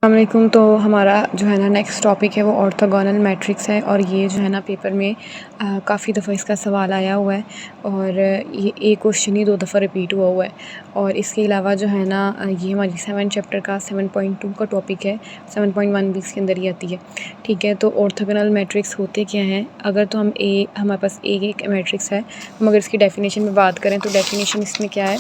अस्सलामुअलैकुम। तो हमारा जो है ना नेक्स्ट टॉपिक है वो ऑर्थोगोनल मैट्रिक्स है और ये जो है ना पेपर में काफ़ी दफ़ा इसका सवाल आया हुआ है और ये एक क्वेश्चन ही 2 दफ़ा रिपीट हुआ है। और इसके अलावा जो है ना ये हमारी 7 चैप्टर का 7.2 का टॉपिक है। 7.1 भी इसके अंदर ही आती है। ठीक है, तो ऑर्थोगोनल मैट्रिक्स होते क्या हैं? अगर तो हमारे पास एक मैट्रिक्स है, हम अगर इसकी डेफिनेशन में बात करें तो डेफिनेशन इसमें क्या है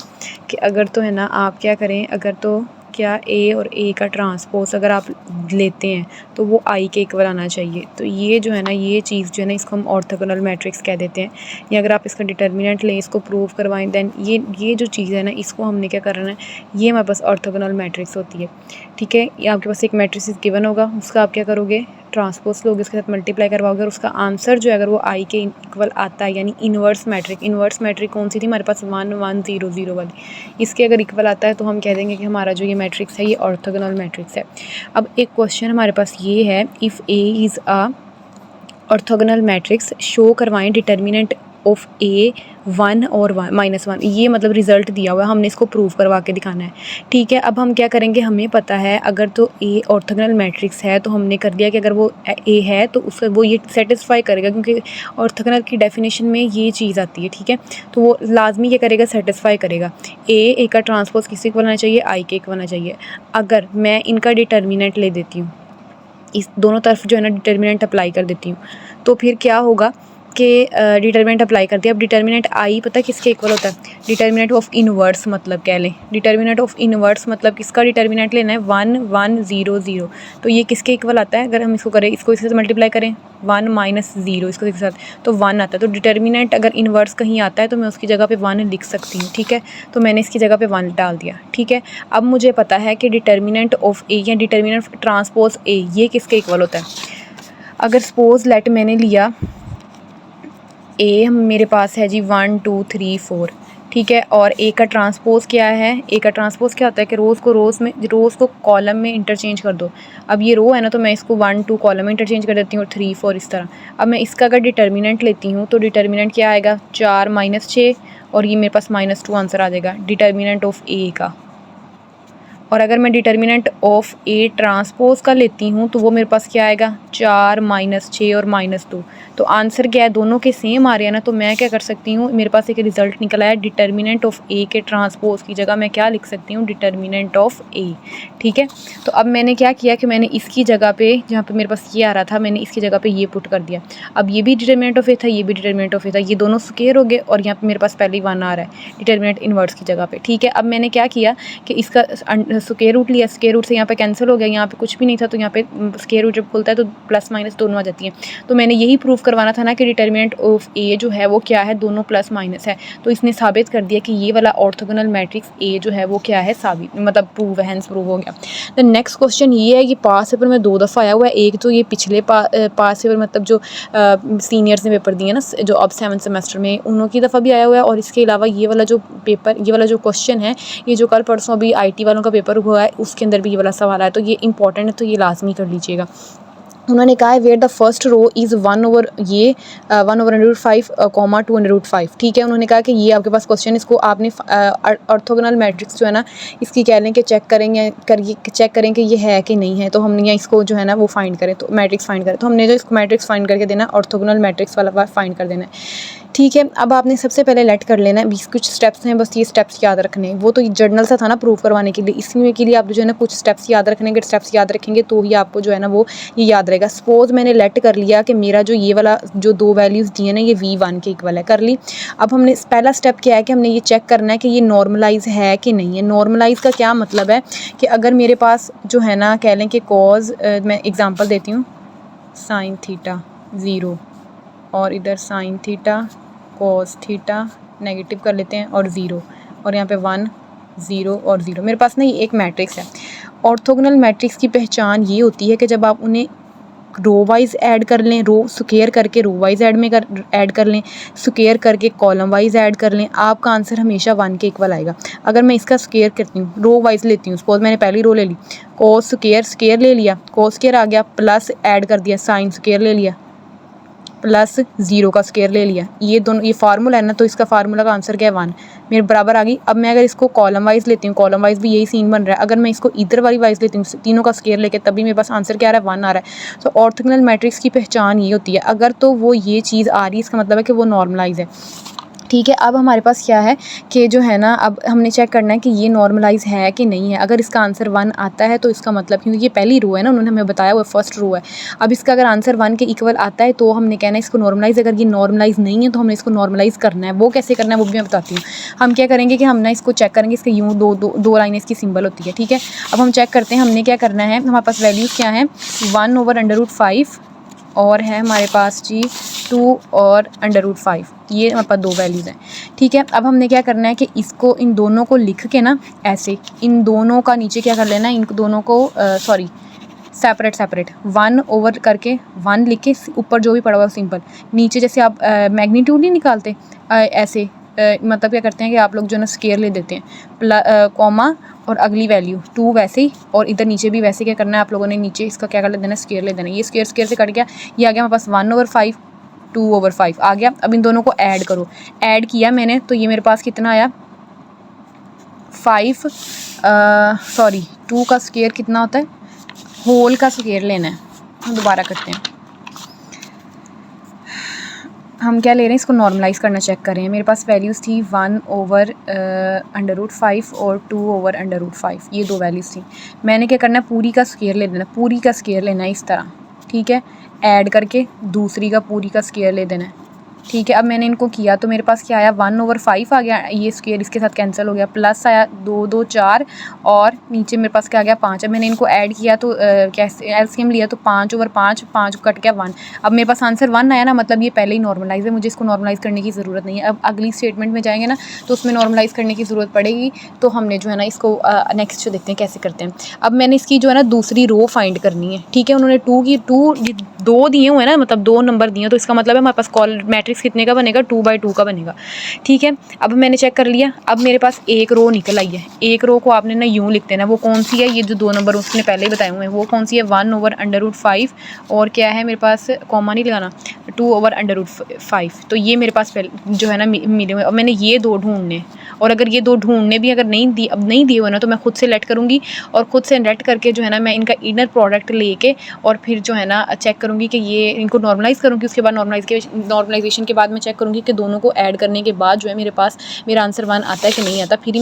कि अगर तो है ना आप क्या करें, अगर तो क्या ए और ए का ट्रांसपोज़ अगर आप लेते हैं तो वो आई के इक्वल आना चाहिए। तो ये जो है ना ये चीज़ जो है ना इसको हम ऑर्थोगोनल मैट्रिक्स कह देते हैं। या अगर आप इसका डिटर्मिनेंट लें, इसको प्रूव करवाएं, देन ये जो चीज़ है ना इसको हमने क्या करना है, ये हमारे पास ऑर्थोगोनल मैट्रिक्स होती है। ठीक है, ये आपके पास एक मैट्रिक्स गिवन होगा, उसका आप क्या करोगे, ट्रांसपोज लोगे, उसके साथ मल्टीप्लाई करवाओगे और उसका आंसर जो है अगर वो आई के इक्वल आता है, यानी इन्वर्स मैट्रिक कौन सी थी हमारे पास, 1 1 0 0 वाली, इसके अगर इक्वल आता है तो हम कह देंगे कि हमारा जो ये मैट्रिक्स है ये ऑर्थोगोनल मैट्रिक्स है। अब एक क्वेश्चन हमारे पास ये है, if A is a orthogonal matrix, show करवाएं डिटर्मिनेंट ऑफ ए 1 और -1। ये मतलब रिज़ल्ट दिया हुआ है, हमने इसको प्रूव करवा के दिखाना है। ठीक है, अब हम क्या करेंगे, हमें पता है अगर तो ए ऑर्थोगोनल मैट्रिक्स है तो हमने कर दिया कि अगर वो ए है तो उसका वो ये सेटिस्फाई करेगा, क्योंकि ऑर्थोगोनल की डेफिनेशन में ये चीज़ आती है। ठीक है, तो वो लाजमी क्या करेगा, सेटिस्फाई करेगा। ए का ट्रांसपोज किसी को होना चाहिए, आई के होना चाहिए। अगर मैं इनका डिटर्मिनेंट ले देती हूँ, इस दोनों तरफ जो है ना डिटर्मिनेंट अप्लाई कर देती हूँ, तो फिर क्या होगा कि डिटर्मिनेंट अप्लाई कर दिया। अब डिटर्मिनेंट आई पता है किसके इक्वल होता है, डिटर्मिनेंट ऑफ इनवर्स, मतलब कह लें डिटर्मिनेंट ऑफ इनवर्स मतलब किसका डिटर्मिनेंट लेना है, 1 1 0 0। तो ये किसके इक्वल आता है, अगर हम इसको करें, इसको इसके साथ मल्टीप्लाई करें, 1 -0 इसको इसके साथ, तो 1 आता है। तो डिटर्मिनेंट अगर इनवर्स कहीं आता है तो मैं उसकी जगह पे 1 लिख सकती हूँ। ठीक है, तो मैंने इसकी जगह पे 1 डाल दिया। ठीक है, अब मुझे पता है कि डिटर्मिनेंट ऑफ ए या डिटर्मिनेंट ट्रांसपोज ए ये किसके इक्वल होता है। अगर सपोज लेट मैंने लिया ए, मेरे पास है जी 1 2 3 4। ठीक है, और ए का ट्रांसपोज़ क्या है, ए का ट्रांसपोज़ क्या होता है कि रोज़ को कॉलम में इंटरचेंज कर दो। अब ये रो है ना, तो मैं इसको 1 2 कॉलम में इंटरचेंज कर देती हूँ और 3 4 इस तरह। अब मैं इसका अगर डिटर्मिनेंट लेती हूँ तो डिटर्मिनेंट क्या आएगा, 4 -6, और ये मेरे पास -2 आंसर आ जाएगा डिटर्मिनेंट ऑफ ए का। और अगर मैं डिटर्मिनेंट ऑफ ए ट्रांसपोज का लेती हूँ तो वो मेरे पास क्या आएगा, 4 -6 और -2। तो आंसर क्या है, दोनों के सेम आ रहे हैं ना, तो मैं क्या कर सकती हूँ, मेरे पास एक रिजल्ट निकला है, डिटर्मिनेंट ऑफ ए के ट्रांसपोज की जगह मैं क्या लिख सकती हूँ, डिटर्मिनेंट ऑफ ए। ठीक है, तो अब मैंने क्या किया कि मैंने इसकी जगह पे, जहाँ पे मेरे पास ये आ रहा था, मैंने इसकी जगह पे ये पुट कर दिया। अब ये भी डिटर्मिनेंट ऑफ ए था, ये भी डिटर्मिनेंट ऑफ ए था, ये दोनों स्क्वायर हो गए और यहाँ पे मेरे पास पहले ही 1 आ रहा है डिटर्मिनेंट इनवर्स की जगह पे। ठीक है, अब मैंने क्या किया कि इसका स्क्वायर रूट लिया, स्क्वायर रूट से यहाँ पे कैंसिल हो गया, यहाँ पे कुछ भी नहीं था, तो यहाँ पे स्क्वायर रूट जब खुलता है तो प्लस माइनस दोनों आ जाती हैं। तो मैंने यही प्रूव करवाना था ना कि डिटर्मिनेंट ऑफ ए जो है वो क्या है, दोनों प्लस माइनस है। तो इसने साबित कर दिया कि ये वाला ऑर्थोगोनल मैट्रिक्स ए जो है वो क्या है, साबित मतलब प्रूव है, हेंस प्रूव हो गया। द नेक्स्ट क्वेश्चन ये है कि पास पेपर में 2 दफ़ा आया हुआ है। एक तो ये पिछले पास पेपर मतलब जो सीनियर्स ने पेपर दिए ना, जो अब 7th सेमेस्टर में, उन्हों की दफ़ा भी आया हुआ है। और इसके अलावा ये वाला जो पेपर, ये वाला जो क्वेश्चन है, ये जो कल परसों अभी IT वालों का पेपर हुआ है उसके अंदर भी ये वाला सवाल आया, तो ये इंपॉर्टेंट है, तो ये लाजमी कर लीजिएगा। उन्होंने कहा है where the first row is 1/5 2/5। ठीक है, उन्होंने कहा कि ये आपके पास क्वेश्चन, इसको आपने ऑर्थोगोनल मैट्रिक्स जो है ना इसकी कह लें कि चेक करें कि ये है कि नहीं है। तो हमने या इसको जो है ना वो फाइंड करें, तो मैट्रिक्स फाइंड करें, तो हमने जो इसको मैट्रिक्स फाइंड करके देना, ऑर्थोगोनल मैट्रिक्स वाला फाइंड कर देना है। ठीक है, अब आपने सबसे पहले लेट कर लेना है, 20 कुछ स्टेप्स हैं, बस ये स्टेप्स याद रखने हैं। वो तो जर्नल सा था ना प्रूव करवाने के लिए, इसमें के लिए आप जो है ना कुछ स्टेप्स याद रखने, अगर स्टेप्स याद रखेंगे तो ही आपको जो है ना वो ये याद रहेगा। सपोज़ मैंने लेट कर लिया कि मेरा जो ये वाला जो 2 वैल्यूज़ दी है ना ये V1 के इक्वल है, कर ली। अब हमने पहला स्टेप क्या है कि हमने ये चेक करना है कि ये नॉर्मलाइज है कि नहीं है। नॉर्मलाइज का क्या मतलब है कि अगर मेरे पास जो है ना कह लें कि कॉज, मैं एग्जांपल देती हूँ, साइन थीटा 0 और इधर sine theta cos theta negative कर लेते हैं और 0, और यहाँ पे 1 0 और 0, मेरे पास ना ये एक मैट्रिक्स है। ऑर्थोगोनल मैट्रिक्स की पहचान ये होती है कि जब आप उन्हें रो वाइज ऐड कर लें, रो स्क्वायर करके रो वाइज ऐड कर लें, स्क्वायर करके कॉलम वाइज ऐड कर लें, आपका आंसर हमेशा 1 के इक्वल आएगा। अगर मैं इसका स्क्वायर करती हूँ, रो वाइज लेती हूँ, सपोज मैंने पहली रो ले ली, कॉस स्क्वायर ले लिया, कॉस स्क्वायर आ गया, प्लस ऐड कर दिया साइन स्क्वायर ले लिया, प्लस 0 का स्क्वायर ले लिया, ये दोनों ये फार्मूला है ना, तो इसका फार्मूला का आंसर क्या है 1 मेरे बराबर आ गई। अब मैं अगर इसको कॉलम वाइज लेती हूँ, कॉलम वाइज भी यही सीन बन रहा है, अगर मैं इसको इधर वाली वाइज लेती हूँ तीनों का स्क्वायर लेके, तभी मेरे पास आंसर क्या आ रहा है 1 आ रहा है। तो ऑर्थोगोनल मैट्रिक्स की पहचान ये होती है, अगर तो वो ये चीज़ आ रही है इसका मतलब है कि वो नॉर्मलाइज है। ठीक है, अब हमारे पास क्या है कि जो है ना, अब हमने चेक करना है कि ये नॉर्मलाइज है कि नहीं है। अगर इसका आंसर 1 आता है तो इसका मतलब, क्योंकि ये पहली रो है ना, उन्होंने हमें बताया हुआ फर्स्ट रो है। अब इसका अगर आंसर 1 के इक्वल आता है तो हमने कहना है इसको नॉर्मलाइज। अगर ये नॉर्मलाइज नहीं है तो हमने इसको नॉर्मलाइज करना है। वो कैसे करना है वो भी मैं बताती हूँ। हम क्या करेंगे कि हम ना इसको चेक करेंगे, इसके यूँ दो लाइनें इसकी सिंबल होती है। ठीक है, अब हम चेक करते हैं हमने क्या करना है। हमारे पास वैल्यूज़ क्या हैं, 1/√5 और है हमारे पास जी 2 और √5, ये हमारे पास 2 वैल्यूज़ हैं। ठीक है, अब हमने क्या करना है कि इसको इन दोनों को लिख के ना ऐसे, इन दोनों का नीचे क्या कर लेना है, इन दोनों को सेपरेट 1 ओवर करके 1 लिख के ऊपर जो भी पड़ा हुआ सिंपल, नीचे जैसे आप मैग्नीट्यूड नहीं निकालते ऐसे, मतलब क्या करते हैं कि आप लोग जो है ना स्क्वायर ले देते हैं, कॉमा और अगली वैल्यू 2 वैसे ही, और इधर नीचे भी वैसे क्या करना है आप लोगों ने, नीचे इसका क्या कर देना, स्क्वायर ले देना। ये स्क्वायर से कट गया, ये आ गया हमारे पास 1/5, 2/5 आ गया। अब इन दोनों को ऐड करो, ऐड किया मैंने तो ये मेरे पास कितना आया 2 का स्क्वायर कितना होता है, होल का स्क्वायर लेना है। हम दोबारा करते हैं, हम क्या ले रहे हैं, इसको नॉर्मलाइज़ करना चेक कर रहे हैं। मेरे पास वैल्यूज़ थी 1/√5 और 2/√5, ये 2 वैल्यूज़ थी। मैंने क्या करना है, पूरी का स्क्वायर ले देना, पूरी का स्क्वायर लेना है इस तरह। ठीक है, ऐड करके दूसरी का पूरी का स्क्वायर ले देना है। ठीक है, अब मैंने इनको किया तो मेरे पास क्या आया 1/5 आ गया, ये स्क्वायर इसके साथ कैंसिल हो गया, प्लस आया 2 2 4 और नीचे मेरे पास क्या आ गया 5। अब मैंने इनको ऐड किया तो कैसे एलसीएम लिया तो 5/5, 5 कट गया 1। अब मेरे पास आंसर 1 आया ना, मतलब ये पहले ही नॉर्मलाइज है, मुझे इसको नॉर्मलाइज़ करने की ज़रूरत नहीं है। अब अगली स्टेटमेंट में जाएंगे ना तो उसमें नॉर्मलाइज़ करने की ज़रूरत पड़ेगी। तो हमने जो है ना इसको नेक्स्ट देखते हैं कैसे करते हैं। अब मैंने इसकी जो है ना दूसरी रो फाइंड करनी है। ठीक है, उन्होंने 2 दिए हुए हैं ना, मतलब 2 नंबर दिए, तो इसका मतलब है हमारे पास कॉल मैट्रिक्स कितने का बनेगा, 2/2 का बनेगा। ठीक है, अब मैंने चेक कर लिया, अब मेरे पास एक रो निकल आई है। एक रो को आपने ना यूँ लिख देना, वो कौन सी है, ये जो 2 नंबर उसने पहले ही बताए हुए हैं, वो कौन सी है 1/√5 और क्या है मेरे पास, कॉमा नहीं लगाना, 2/√5। तो ये मेरे पास जो है ना मिले हुए, और मैंने ये 2 ढूंढने, और अगर ये 2 ढूंढने भी अगर नहीं दिए हुए ना तो मैं खुद से लेट करूँगी, और खुद से लेट करके जो है ना मैं इनका इनर प्रोडक्ट लेके और फिर जो है ना चेक करूँगी कि ये इनको नॉर्मलाइज़ करूँगी। उसके बाद नॉर्मलाइजेशन के बाद मैं चेक करूँगी कि दोनों को ऐड करने के बाद जो है मेरे पास मेरा आंसर 1 आता है कि नहीं आता, फिर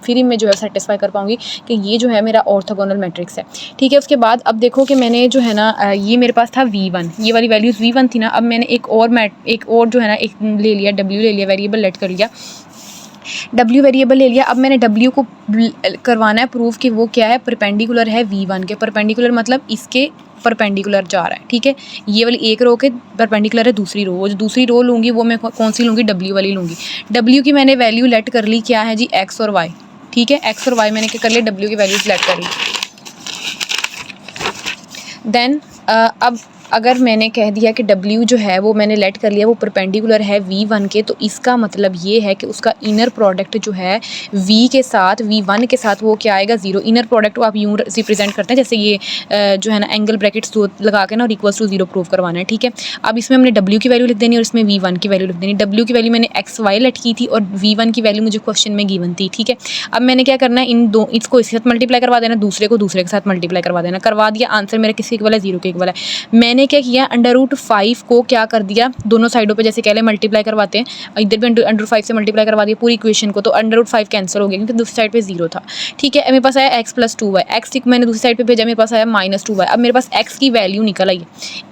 ही मैं जो है सेटिस्फाई कर पाऊँगी कि ये जो है मेरा ऑर्थोगोनल मैट्रिक्स है। ठीक है, उसके बाद अब देखो कि मैंने जो है ना ये मेरे पास था V1, ये वाली वैल्यूज़ V1 थी ना। अब मैंने एक और जो है ना एक ले लिया, W ले लिया, वेरिएबल लेट कर लिया, W वेरिएबल ले लिया। अब मैंने W को करवाना है प्रूफ कि वो क्या है, परपेंडिकुलर है V1 के। परपेंडिकुलर मतलब इसके परपेंडिकुलर जा रहा है। ठीक है, ये वाली एक रो के परपेंडिकुलर है दूसरी रो, वो जो दूसरी रो लूँगी वो मैं कौन सी लूँगी, W वाली लूँगी। W की मैंने वैल्यू लेट कर ली, क्या है जी X और Y। ठीक है, X और Y मैंने क्या कर लिया, W की वैल्यूज लेट कर ली। देन अब अगर मैंने कह दिया कि W जो है वो मैंने लेट कर लिया, वो परपेंडिकुलर है V1 के, तो इसका मतलब ये है कि उसका इनर प्रोडक्ट जो है V1 के साथ वो क्या आएगा 0। इनर प्रोडक्ट को आप यूँ रिप्रेजेंट करते हैं जैसे ये जो है ना एंगल ब्रैकेट्स दो लगा के ना और इक्वल्स टू 0 प्रूव करवाना है। ठीक है, अब इसमें हमने W की वैल्यू लिख देनी और इसमें V1 की वैल्यू लिख देनी। W की वैल्यू मैंने XY लेट की थी और V1 की वैल्यू मुझे क्वेश्चन में गिवन थी। ठीक है, अब मैंने क्या करना है, इसको इसके साथ मल्टीप्लाई करवा देना, दूसरे को दूसरे के साथ मल्टीप्लाई करवा देना। करवा दिया, आंसर मेरा किसके इक्वल है, 0 के इक्वल है। मैंने क्या किया, √5 को क्या कर दिया, दोनों साइडों पे जैसे कह ले मल्टीप्लाई करवाते हैं, इधर भी √5 से मल्टीप्लाई करवा दिया पूरी इक्वेशन को, तो √5 कैंसिल हो गया क्योंकि दूसरी साइड पे 0 था। ठीक है, मेरे पास आया x + 2y, x मैंने दूसरी साइड पे भेजा, मेरे पास आया -2y। अब मेरे पास x की वैल्यू निकल आई है,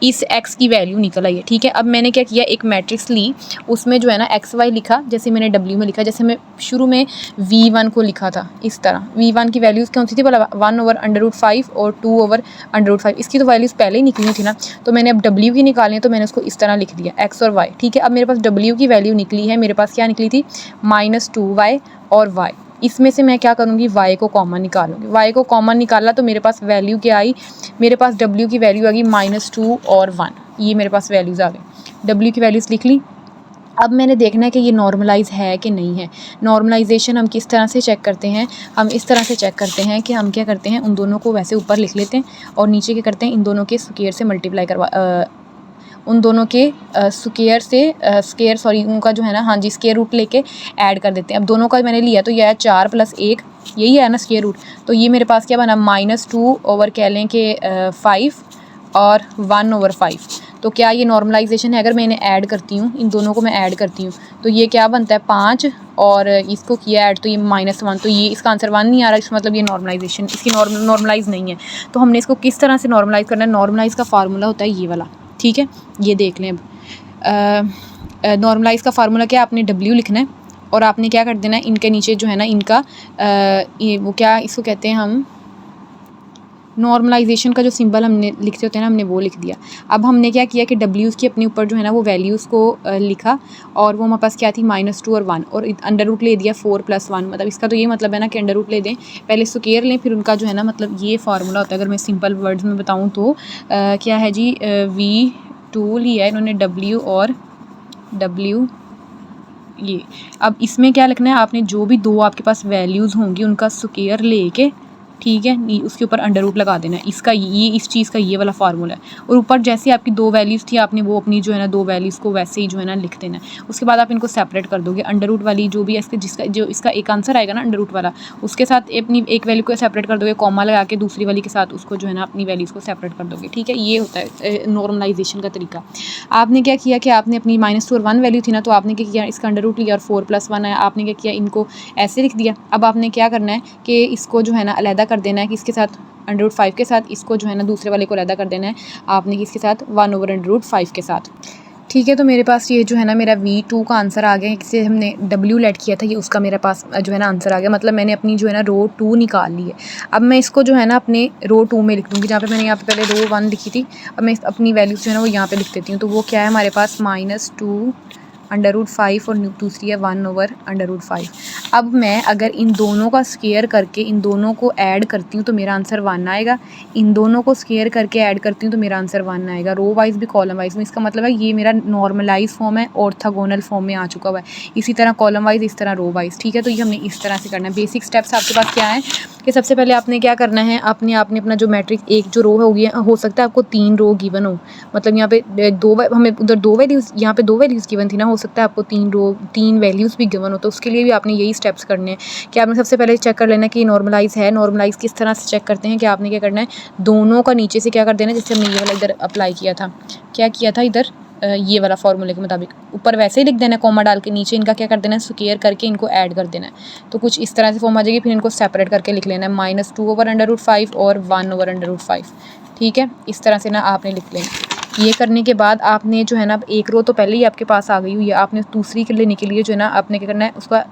इस x की वैल्यू निकल आई है। ठीक है, अब मैंने क्या किया, एक मैट्रिक्स ली, उसमें जो है ना XY लिखा जैसे मैंने W में लिखा, जैसे मैं शुरू में V1 को लिखा था इस तरह। V1 की वैल्यूज़ कौन सी थी बोला, 1/√5 और 2/√5। इसकी तो वैल्यूज़ पहले ही निकली थी ना, तो मैंने अब W की निकालनी है तो मैंने उसको इस तरह लिख दिया x और y। ठीक है, अब मेरे पास W की वैल्यू निकली है, मेरे पास क्या निकली थी -2y और y। इसमें से मैं क्या करूँगी, y को कॉमन निकालूंगी। y को कॉमन निकाला तो मेरे पास वैल्यू क्या आई, मेरे पास W की वैल्यू आ गई -2 और 1। ये मेरे पास वैल्यूज़ आ गई, W की वैल्यूज़ लिख ली। अब मैंने देखना है कि ये नॉर्मलाइज़ है कि नहीं है। नॉर्मलाइजेशन हम किस तरह से चेक करते हैं, हम इस तरह से चेक करते हैं कि हम क्या करते हैं, उन दोनों को वैसे ऊपर लिख लेते हैं और नीचे क्या करते हैं, इन दोनों के स्क्वायर से मल्टीप्लाई करवा उन दोनों के उनका जो है ना, हाँ जी, स्क्वायर रूट लेके ऐड कर देते हैं। अब दोनों का मैंने लिया तो यह है 4 + 1, यही है ना स्क्वायर रूट। तो ये मेरे पास क्या बना, -2 ओवर कह लें कि 5 और 1/5। तो क्या ये नॉर्मलाइजेशन है? अगर मैं इन्हें ऐड करती हूँ, इन दोनों को मैं ऐड करती हूँ, तो ये क्या बनता है 5 और इसको किया ऐड तो ये -1। तो ये इसका आंसर 1 नहीं आ रहा, इसका मतलब ये नॉर्मलाइजेशन इसकी नॉर्मलाइज नहीं है। तो हमने इसको किस तरह से नॉर्मलाइज करना है? नॉर्मलाइज का फार्मूला होता है ये वाला, ठीक है, ये देख लें। अब नॉर्मलाइज का फार्मूला क्या है? आपने W लिखना है और आपने क्या कर देना है, इनके नीचे जो है ना इनका ये वो क्या इसको कहते हैं हम, नॉर्मलाइजेशन का जो सिंबल हमने लिखते होते हैं ना, हमने वो लिख दिया। अब हमने क्या किया कि डब्ल्यूज़ की अपने ऊपर जो है ना वो वैल्यूज़ को लिखा, और वो हमारे पास क्या थी, -2 और 1, और अंडर रूट ले दिया 4 + 1। मतलब इसका तो ये मतलब है ना कि अंडर रूट ले दें, पहले स्क्वायर लें, फिर उनका जो है ना मतलब ये फार्मूला होता है। अगर मैं सिंपल वर्ड्स में बताऊँ तो क्या है जी, V2 लिया है इन्होंने W और W ये। अब इसमें क्या लिखना है आपने, जो भी दो आपके पास वैल्यूज़ होंगी उनका स्क्वायर लेके, ठीक है, उसके ऊपर अंडर रूट लगा देना है। इसका ये इस चीज़ का ये वाला फार्मूला है। और ऊपर जैसे आपकी दो वैल्यूज़ थी, आपने वो अपनी जो है ना दो वैल्यूज़ को वैसे ही जो है ना लिख देना है। उसके बाद आप इनको सेपरेट कर दोगे। अंडर रूट वाली जो भी है जिसका जो इसका एक आंसर आएगा ना अंडर रूट वाला, उसके साथ अपनी एक वैल्यू को सेपरेट कर दोगे, कॉमा लगा के दूसरी वाली के साथ उसको जो है ना अपनी वैल्यूज़ को सेपरेट कर दोगे, ठीक है। ये होता है नॉर्मलाइजेशन का तरीका। आपने क्या किया कि आपने अपनी -2 और 1 वैल्यू थी ना, तो आपने क्या किया, इसका अंडर रूट लिया और 4 + 1 है, आपने क्या किया, इनको ऐसे लिख दिया। अब आपने क्या करना है कि इसको जो है ना अलहदा कर देना है, कि इसके साथ √5 के साथ इसको जो है ना दूसरे वाले को अलहदा कर देना है आपने, किसके साथ, 1/√5 के साथ, ठीक है। तो मेरे पास ये जो है ना मेरा V2 का आंसर आ गया, जिसे हमने W लेट किया था, ये उसका मेरे पास जो है ना आंसर आ गया। मतलब मैंने अपनी जो है ना रो 2 निकाल ली है। अब मैं इसको जो है ना अपने रो 2 में लिख दूँगी, जहाँ पे मैंने यहाँ पे पहले रो 1 लिखी थी। अब मैं अपनी वैल्यूज़ जो है ना वो यहाँ पे लिख देती हूँ। तो वो क्या है हमारे पास, -2 √5 और दूसरी है 1/√5। अब मैं अगर इन दोनों का स्क्वायर करके इन दोनों को ऐड करती हूँ तो मेरा आंसर 1 आएगा। इन दोनों को स्क्वायर करके ऐड करती हूँ तो मेरा आंसर 1 आएगा, रो वाइज भी कॉलम वाइज में। इसका मतलब है ये मेरा नॉर्मलाइज फॉर्म है, ऑर्थोगोनल फॉर्म में आ चुका हुआ है। इसी तरह कॉलम वाइज, इस तरह रो वाइज, ठीक है। तो ये हमने इस तरह से करना है। बेसिक स्टेप्स आपके पास क्या है कि सबसे पहले आपने क्या करना है, आपने अपना जो मैट्रिक्स एक जो रो होगी, हो सकता है आपको 3 रो गिवन हो, मतलब यहाँ पे हमें उधर 2 वैल्यूज़, यहाँ पे 2 वैल्यूज़ गिवन थी ना, हो सकता है आपको 3 वैल्यूज़ भी गिवन हो। तो उसके लिए भी आपने यही स्टेप्स करने हैं कि आपने सबसे पहले चेक कर लेना कि नॉर्मलाइज है। नॉर्मलाइज किस तरह से चेक करते हैं कि आपने क्या करना है, दोनों का नीचे से क्या कर देना है, जैसे हमने ये वाला इधर अप्लाई किया था, क्या किया था इधर, ये वाला फार्मूले के मुताबिक ऊपर वैसे ही लिख देना है कॉमा डाल के, नीचे इनका क्या कर देना है, स्क्वायर करके इनको ऐड कर देना है। तो कुछ इस तरह से फॉर्म आ जाएगी। फिर इनको सेपरेट करके लिख लेना है, -2/√5 और 1/√5, ठीक है। इस तरह से ना आपने लिख लेना। ये करने के बाद आपने जो है ना, एक रो तो पहले ही आपके पास आ गई हुई है, आपने दूसरी के लेने के लिए जो है ना आपने क्या करना है, उसका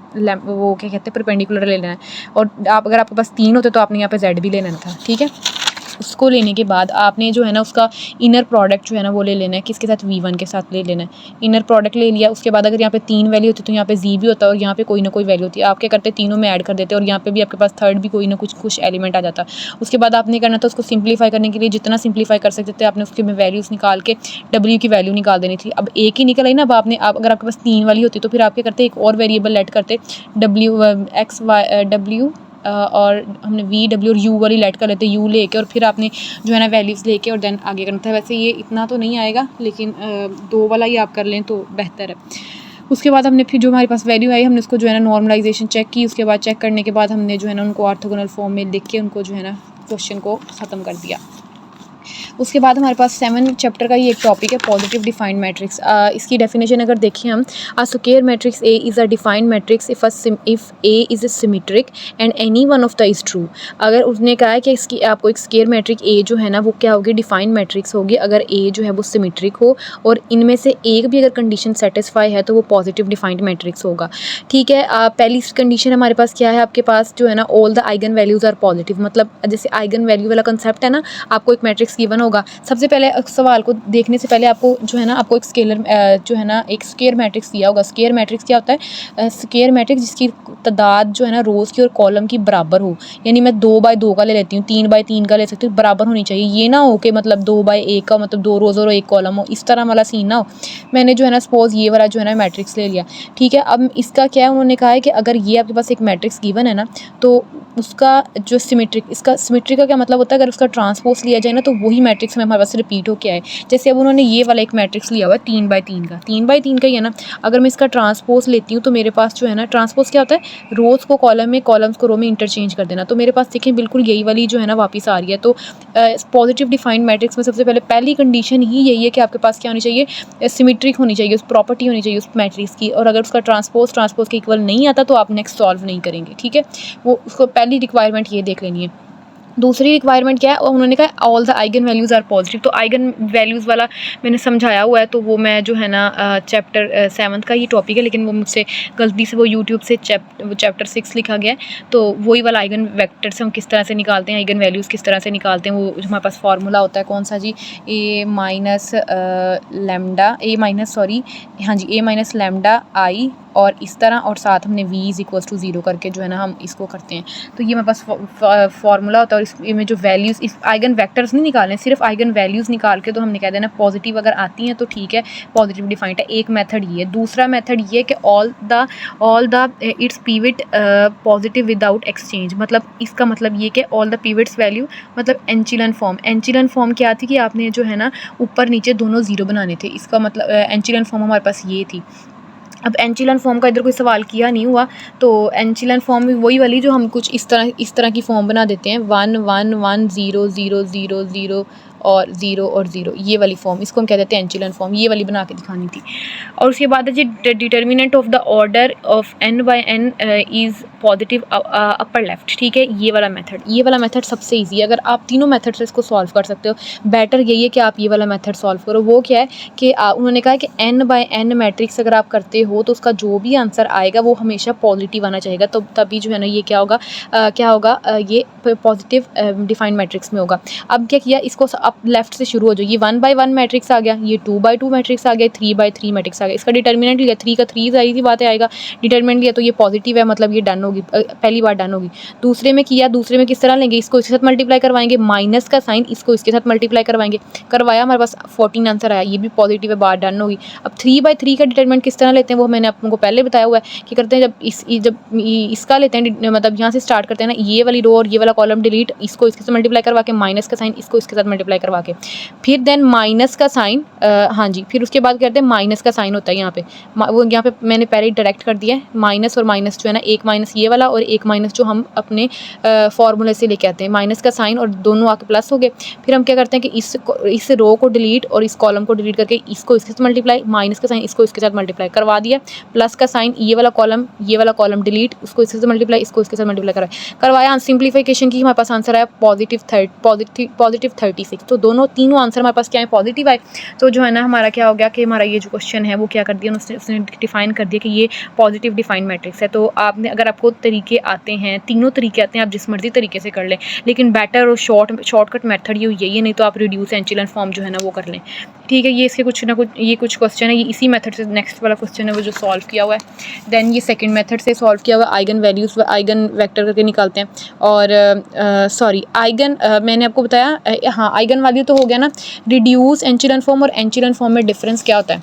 वो क्या कहते हैं, परपेंडिकुलर ले लेना है। और आप अगर आपके पास 3 होते तो आपने यहाँ पे Z भी ले लेना था, ठीक है। उसको लेने के बाद आपने जो है ना उसका इनर प्रोडक्ट जो है ना वो ले लेना है, किसके साथ, V1 के साथ ले लेना है। इनर प्रोडक्ट ले लिया, उसके बाद अगर यहाँ पे 3 वैल्यू होती तो यहाँ पे Z भी होता है और यहाँ पे कोई ना कोई वैल्यू होती है। आप क्या करते हैं, तीनों में ऐड कर देते और यहाँ पे भी आपके पास थर्ड भी कोई ना कुछ एलिमेंट आ जाता। उसके बाद आपने करना था उसको सिंप्लीफाई करने के लिए, जितना सिंप्लीफाई कर सकते थे आपने उसके में वैल्यूज़ निकाल के W की वैल्यू निकाल देनी थी। अब एक ही निकल आई ना, अब आपने अगर आपके पास 3 वाली होती तो फिर आप क्या करते, एक और वेरिएबल लेट करते, W और हमने V W और U वाली लेट कर लेते, U लेके और फिर आपने जो है ना वैल्यूज़ लेके और देन आगे करना था। वैसे ये इतना तो नहीं आएगा, लेकिन 2 वाला ही आप कर लें तो बेहतर है। उसके बाद हमने फिर जो हमारे पास वैल्यू आई, हमने उसको जो है ना नॉर्मलाइजेशन चेक की। उसके बाद चेक करने के बाद हमने जो है ना उनको ऑर्थोगोनल फॉर्म में लिख के उनको जो है ना क्वेश्चन को ख़त्म कर दिया। उसके बाद हमारे पास 7 चैप्टर का ही एक टॉपिक है, पॉजिटिव डिफाइंड मैट्रिक्स। इसकी डेफिनेशन अगर देखें हम, a square matrix A is a defined matrix if A is a symmetric and any one of the is true. अगर उसने कहा है कि इसकी आपको एक स्क्वायर मैट्रिक ए जो है ना वो क्या होगी, डिफाइंड मैट्रिक्स होगी अगर ए जो है वो सिमेट्रिक हो और इनमें से एक भी अगर कंडीशन सेटिस्फाई है तो वो पॉजिटिव डिफाइंड मैट्रिक्स होगा, ठीक है। पहली कंडीशन हमारे पास क्या है, आपके पास जो है ना all the eigen values are positive. मतलब जैसे आइगन वैल्यू वाला कंसेप्ट है ना, आपको एक मैट्रिक्स गिवन होगा, सबसे पहले सवाल को देखने से पहले आपको जो है ना आपको एक स्केलर जो है ना एक स्क्वायर मैट्रिक्स दिया होगा। स्क्वायर मैट्रिक्स क्या होता है, स्क्वायर मैट्रिक्स जिसकी तादाद जो है ना रोज़ की और कॉलम की बराबर हो। यानी मैं 2/2 का ले लेती हूँ, 3/3 का ले सकती हूँ, बराबर होनी चाहिए। ये ना हो कि मतलब 2/1 का मतलब 2 रोज़ और 1 कॉलम हो, इस तरह वाला सीन ना हो। मैंने जो है ना सपोज ये वाला जो है ना मैट्रिक्स ले लिया, ठीक है। अब इसका क्या है, उन्होंने कहा है कि अगर ये आपके पास एक मैट्रिक्स गिवन है ना, तो उसका जो सिमेट्रिक, इसका सिमेट्रिक का क्या मतलब होता है, अगर उसका ट्रांसपोज लिया जाए ना तो वही मैट्रिक्स में हमारे पास रिपीट होके आए। जैसे अब उन्होंने ये वाला एक मैट्रिक्स लिया हुआ है 3/3 का, 3/3 का ही है ना। अगर मैं इसका ट्रांसपोज लेती हूँ तो मेरे पास जो है ना, ट्रांसपोज क्या होता है, रोज़ को कॉलम में, कॉलम्स को रो में इंटरचेंज कर देना। तो मेरे पास देखें बिल्कुल यही वाली जो है ना वापस आ रही है। तो पॉजिटिव डिफाइंड मैट्रिक्स में सबसे पहली कंडीशन ही यही है कि आपके पास क्या होनी चाहिए, सिमेट्रिक होनी चाहिए, उस प्रॉपर्टी होनी चाहिए उस मैट्रिक्स की। और अगर उसका ट्रांसपोज के इक्वल नहीं आता तो आप नेक्स्ट सॉल्व नहीं करेंगे, ठीक है। वो उसको पहली रिक्वायरमेंट ये देख लेनी है। दूसरी रिक्वायरमेंट क्या है, उन्होंने कहा all the eigen values are positive. तो आइगन वैल्यूज़ वाला मैंने समझाया हुआ है, तो वो मैं जो है ना चैप्टर 7 का ही टॉपिक है, लेकिन वो मुझसे गलती से वो यूट्यूब से चैप्टर 6 लिखा गया है। तो वही वाला आइगन वेक्टर्स हम किस तरह से निकालते हैं, आइगन वैल्यूज़ किस तरह से निकालते हैं, वो हमारे पास फार्मूला होता है कौन सा जी, ए माइनस लैम्डा आई और इस तरह, और साथ हमने v इज़ इक्वल्स टू 0 करके जो है ना हम इसको करते हैं। तो ये मेरे पास फार्मूला होता है। और इसमें जो वैल्यूज़, इस आइगन वेक्टर्स नहीं निकालने, सिर्फ आइगन वैल्यूज़ निकाल के तो हमने कह देना पॉजिटिव अगर आती हैं तो ठीक है, पॉजिटिव डिफाइंड है। एक मेथड ये है। दूसरा मेथड ये है कि all the it's pivot positive without exchange. मतलब इसका मतलब ये कि ऑल द पिवट्स वैल्यू, मतलब एंचिलन फॉर्म क्या थी कि आपने जो है ना ऊपर नीचे दोनों ज़ीरो बनाने थे। इसका मतलब एंचिलन फॉर्म हमारे पास ये थी। अब एंचिलन फॉर्म का इधर कोई सवाल किया नहीं हुआ, तो एंचिलन फॉर्म भी वही वाली जो हम कुछ इस तरह की फॉर्म बना देते हैं, 1 1 1 0 0 0 0 और 0 और 0, ये वाली फॉर्म, इसको हम कह देते हैं एंचिलन फॉर्म। ये वाली बना के दिखानी थी। और उसके बाद है जी determinant of the order of n/n is positive upper left, ठीक है। ये वाला मेथड सबसे ईजी है। अगर आप तीनों मेथड से इसको सॉल्व कर सकते हो, बेटर यही है कि आप ये वाला मेथड सॉल्व करो। वो क्या है कि उन्होंने कहा कि n/n मैट्रिक्स अगर आप करते हो तो उसका जो भी आंसर आएगा वो हमेशा पॉजिटिव आना चाहिए। तो तभी जो है ना ये क्या होगा, ये पॉजिटिव डिफाइंड मैट्रिक्स में होगा। अब क्या किया, इसको आप लेफ्ट से शुरू हो जाओ। ये 1/1 मैट्रिक्स आ गया, ये 2/2 मैट्रिक्स आ गया, 3/3 मैट्रिक्स आ गया। इसका डिटर्मिनेंट लिया 3 का 3, जाहिर सी बात है आएगा। डिटर्मिनेंट लिया तो ये पॉजिटिव है, मतलब ये डन होगी, पहली बार डन होगी। दूसरे में किस तरह लेंगे, इसको इसके साथ मल्टीप्लाई करवाएंगे, माइनस का साइन इसको इसके साथ मल्टीप्लाई करवाया, हमारे पास 14 आंसर आया, ये भी पॉजिटिव है, बार डन होगी। अब 3/3 का डिटर्मिनेंट किस तरह लेते हैं वो मैंने आप लोगों को पहले बताया हुआ है कि करते हैं, जब इसका लेते हैं, मतलब यहाँ से स्टार्ट करते हैं ना, ये वाली रो और ये वाला कॉलम डिलीट, इसको इसके साथ मल्टीप्लाई करवा के, माइनस का साइन इसको इसके साथ मल्टीप्लाई करवा के, फिर देन माइनस का साइन, हाँ जी, फिर उसके बाद कहते हैं माइनस का साइन होता है यहाँ पे, वो यहाँ पे मैंने पहले ही डायरेक्ट कर दिया है। माइनस और माइनस जो है ना, एक माइनस ये वाला और एक माइनस जो हम अपने फॉर्मूले से लेके आते हैं, माइनस का साइन और दोनों आके प्लस हो गए। फिर हम क्या करते हैं कि इस रो को डिलीट और इस कॉलम को डिलीट करके इसको इसके साथ मल्टीप्लाई, माइनस का साइन इसको इसके साथ मल्टीप्लाई करवा दिया, प्लस का साइन ये वाला कॉलम डिलीट, उसको इसके साथ मल्टीप्लाई, इसको इसके साथ मल्टीप्लाई करवाया। सिंप्लीफिकेशन की हमारे पास आंसर आया पॉजिटिव 36। तो तीनों आंसर हमारे पास क्या है, पॉजिटिव आए। तो जो है ना हमारा क्या हो गया कि हमारा ये जो क्वेश्चन है वो क्या कर दिया, उसने डिफाइन कर दिया कि ये पॉजिटिव डिफाइंड मैट्रिक्स है। तो आपने, अगर आपको तरीके आते हैं, तीनों तरीके आते हैं, आप जिस मर्जी तरीके से कर लें, लेकिन बेटर और शॉर्टकट मेथड ये यही है, नहीं तो आप रिड्यूस एंचिलन फॉर्म जो है ना वो कर लें, ठीक है। ये इसके कुछ क्वेश्चन है, ये इसी मेथड से नेक्स्ट वाला क्वेश्चन है वो जो सॉल्व किया हुआ है। देन ये सेकंड मेथड से सॉल्व किया हुआ है, आइगन वैल्यूज़ आइगन वेक्टर करके निकालते हैं। और आइगन मैंने आपको बताया, हाँ आइगन वैल्यू तो हो गया ना। रिड्यूस एंचिलन फॉर्म और एंचिलन फॉर्म में डिफरेंस क्या होता है,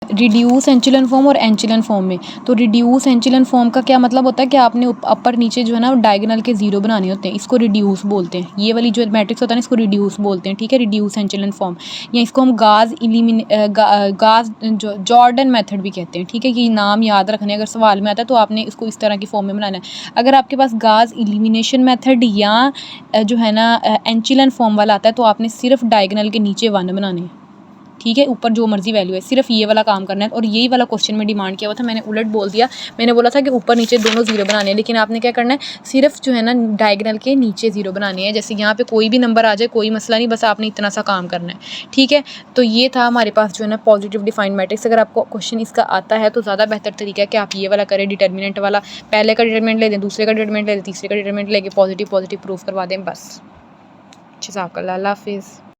रिड्यूस एंचिलन फॉर्म और एंचिलन फॉर्म में। तो रिड्यूस एंचिलन फॉर्म का क्या मतलब होता है कि आपने अपर नीचे जो है ना डायगोनल के जीरो बनाने होते हैं, इसको रिड्यूस बोलते हैं। ये वाली जो मैट्रिक्स होता है ना, इसको रिड्यूस बोलते हैं, ठीक है, रिड्यूस एंचिलन फॉर्म, या इसको हम जॉर्डन मेथड भी कहते हैं, ठीक है। ये नाम याद रखने, अगर सवाल में आता है तो आपने इसको इस तरह की फॉर्म में बनाना है। अगर आपके पास गाज इलिमिनेशन मेथड या जो है ना एंचिलन फॉर्म वाला आता है तो आपने सिर्फ डायगोनल के नीचे 1 बनाने हैं, ठीक है, ऊपर जो मर्जी वैल्यू है, सिर्फ ये वाला काम करना है। और यही वाला क्वेश्चन में डिमांड किया हुआ था, मैंने उलट बोल दिया। मैंने बोला था कि ऊपर नीचे दोनों जीरो बनाने हैं, लेकिन आपने क्या करना है, सिर्फ जो है ना डायगोनल के नीचे जीरो बनाने हैं। जैसे यहाँ पे कोई भी नंबर आ जाए कोई मसला नहीं, बस आपने इतना सा काम करना है, ठीक है। तो ये था हमारे पास जो है ना पॉजिटिव डिफाइंड मैट्रिक्स। अगर आपको क्वेश्चन इसका आता है तो ज़्यादा बेहतर तरीका है कि आप ये वाला करें, डिटर्मिनेंट वाला, पहले का डिटर्मिनेंट ले दें, दूसरे का डिटर्मिनेंट ले दें, तीसरे का डिटर्मिनेंट लेके पॉजिटिव प्रूफ करवा दें, बस। अच्छा, अल्लाह हाफिज़।